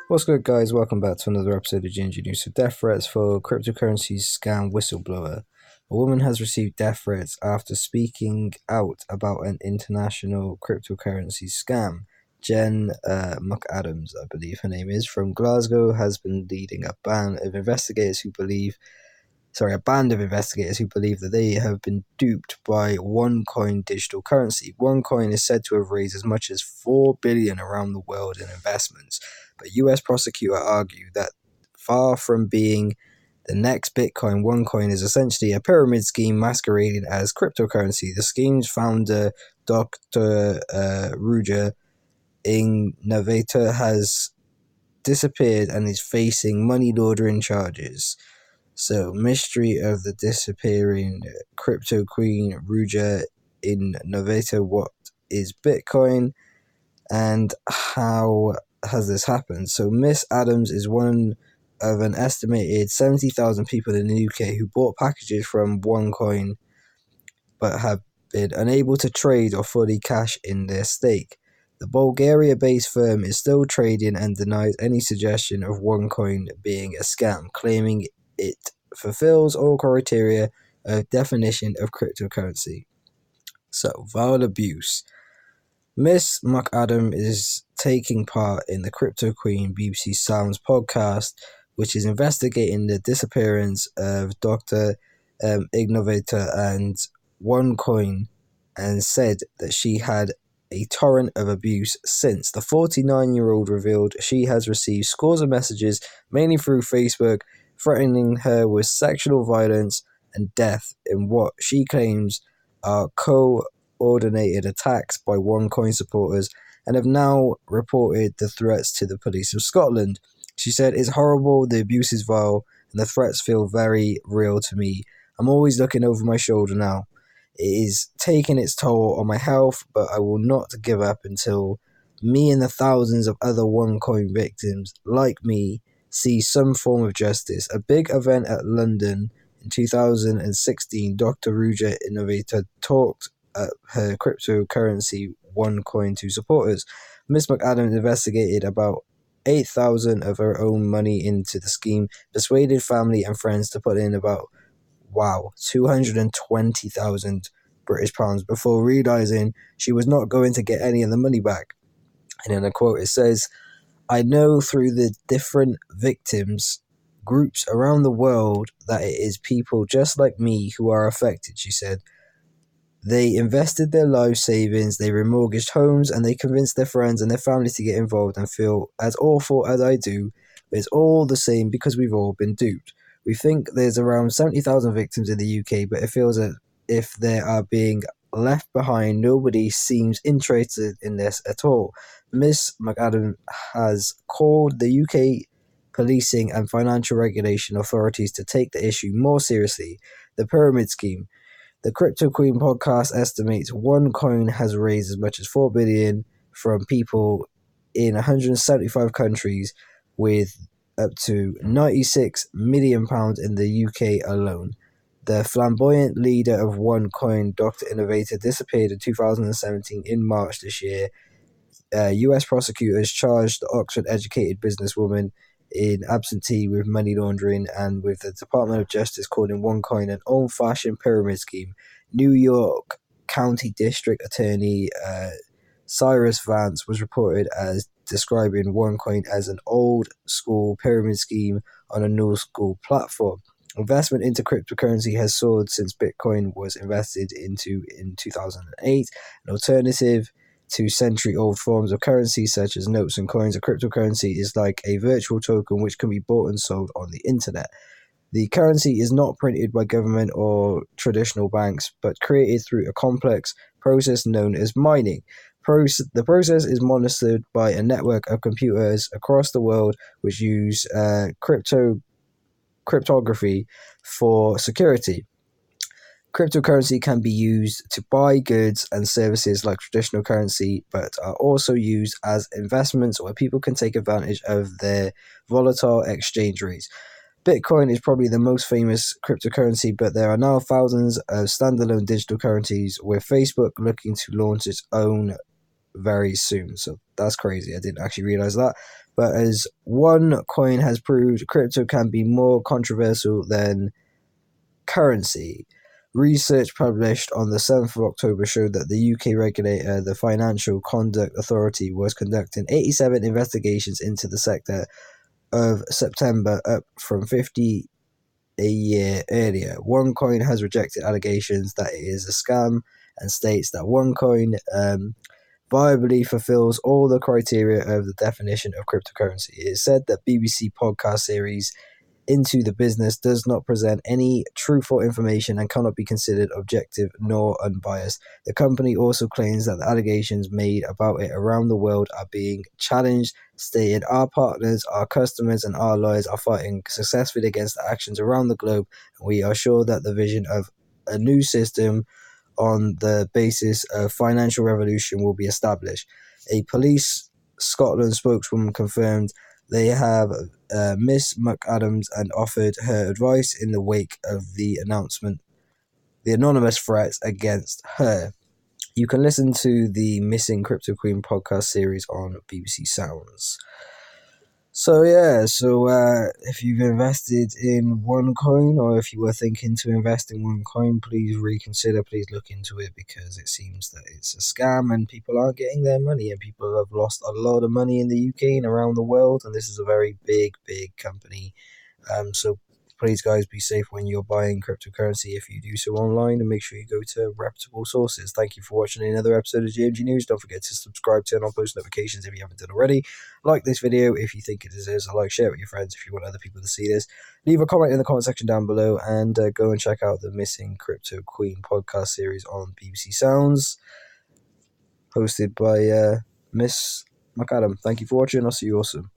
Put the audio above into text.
What's good, guys? Welcome back to another episode of Ginger News. So, death threats for cryptocurrency scam whistleblower. A woman has received death threats after speaking out about an international cryptocurrency scam. Jen McAdams, I believe her name is, from Glasgow, has been leading a band of investigators who believe that they have been duped by Onecoin digital currency. Onecoin is said to have raised as much as $4 billion around the world in investments, but US prosecutor argue that far from being the next Bitcoin, OneCoin is essentially a pyramid scheme masquerading as cryptocurrency. The scheme's founder, Dr. Ruja Innovator, has disappeared and is facing money laundering charges. So, mystery of the disappearing crypto queen Ruja Innovator. What is Bitcoin and how has this happened? So, Miss Adams is one of an estimated 70,000 people in the UK who bought packages from OneCoin but have been unable to trade or fully cash in their stake. The Bulgaria-based firm is still trading and denies any suggestion of OneCoin being a scam, claiming it fulfills all criteria of definition of cryptocurrency. So, vile abuse. Miss McAdam is taking part in the Crypto Queen BBC Sounds podcast, which is investigating the disappearance of Dr. Innovator and OneCoin, and said that she had a torrent of abuse since. The 49-year-old revealed she has received scores of messages, mainly through Facebook, threatening her with sexual violence and death in what she claims are coordinated attacks by OneCoin supporters, and have now reported the threats to the police of Scotland. She said, "It's horrible, the abuse is vile, and the threats feel very real to me. I'm always looking over my shoulder now. It is taking its toll on my health, but I will not give up until me and the thousands of other OneCoin victims like me see some form of justice." A big event at London in 2016, Dr. Ruja Innovator talked at her cryptocurrency OneCoin to supporters. Miss McAdams investigated about 8,000 of her own money into the scheme, persuaded family and friends to put in about 220,000 British pounds before realizing she was not going to get any of the money back. And in a quote, it says, "I know through the different victims groups around the world that it is people just like me who are affected," she said. "They invested their life savings, they remortgaged homes, and they convinced their friends and their families to get involved and feel as awful as I do, but it's all the same because we've all been duped. We think there's around 70,000 victims in the UK, but it feels as if they are being left behind. Nobody seems interested in this at all." Miss McAdam has called the UK policing and financial regulation authorities to take the issue more seriously. The pyramid scheme. The Crypto Queen podcast estimates OneCoin has raised as much as $4 billion from people in 175 countries, with up to £96 million in the UK alone. The flamboyant leader of OneCoin, Dr. Innovator, disappeared in 2017. In March this year, US prosecutors charged the Oxford-educated businesswoman in absentee with money laundering, and with the Department of Justice calling OneCoin an old-fashioned pyramid scheme. New York County District Attorney Cyrus Vance was reported as describing OneCoin as an old-school pyramid scheme on a new-school platform. Investment into cryptocurrency has soared since Bitcoin was invested into in 2008. An alternative to century-old forms of currency such as notes and coins, a cryptocurrency is like a virtual token which can be bought and sold on the internet. The currency is not printed by government or traditional banks, but created through a complex process known as mining. The process is monitored by a network of computers across the world which use cryptography for security. Cryptocurrency can be used to buy goods and services like traditional currency, but are also used as investments where people can take advantage of their volatile exchange rates. Bitcoin is probably the most famous cryptocurrency, but there are now thousands of standalone digital currencies, with Facebook looking to launch its own very soon. So that's crazy. I didn't actually realize that. But as Onecoin has proved, crypto can be more controversial than currency. Research published on the 7th of October showed that the UK regulator, the Financial Conduct Authority, was conducting 87 investigations into the sector of September, up from 50 a year earlier. OneCoin has rejected allegations that it is a scam and states that OneCoin viably fulfills all the criteria of the definition of cryptocurrency. It is said that BBC podcast series Into the Business does not present any truthful information and cannot be considered objective nor unbiased. The company also claims that the allegations made about it around the world are being challenged, stated our partners, our customers, and our lawyers are fighting successfully against the actions around the globe. We are sure that the vision of a new system on the basis of financial revolution will be established. A Police Scotland spokeswoman confirmed they have Miss McAdam and offered her advice in the wake of the announcement, the anonymous threats against her. You can listen to the Missing Crypto Queen podcast series on BBC Sounds. So if you've invested in OneCoin, or if you were thinking to invest in OneCoin, please reconsider, please look into it, because it seems that it's a scam and people aren't getting their money, and people have lost a lot of money in the UK and around the world, and this is a very big company. So please, guys, be safe when you're buying cryptocurrency if you do so online, and make sure you go to reputable sources. Thank you for watching another episode of GMG News. Don't forget to subscribe, turn on post notifications if you haven't done already. Like this video if you think it deserves a like, share it with your friends if you want other people to see this. Leave a comment in the comment section down below, and go and check out the Missing Crypto Queen podcast series on BBC Sounds, hosted by Miss McAdam. Thank you for watching. I'll see you all soon.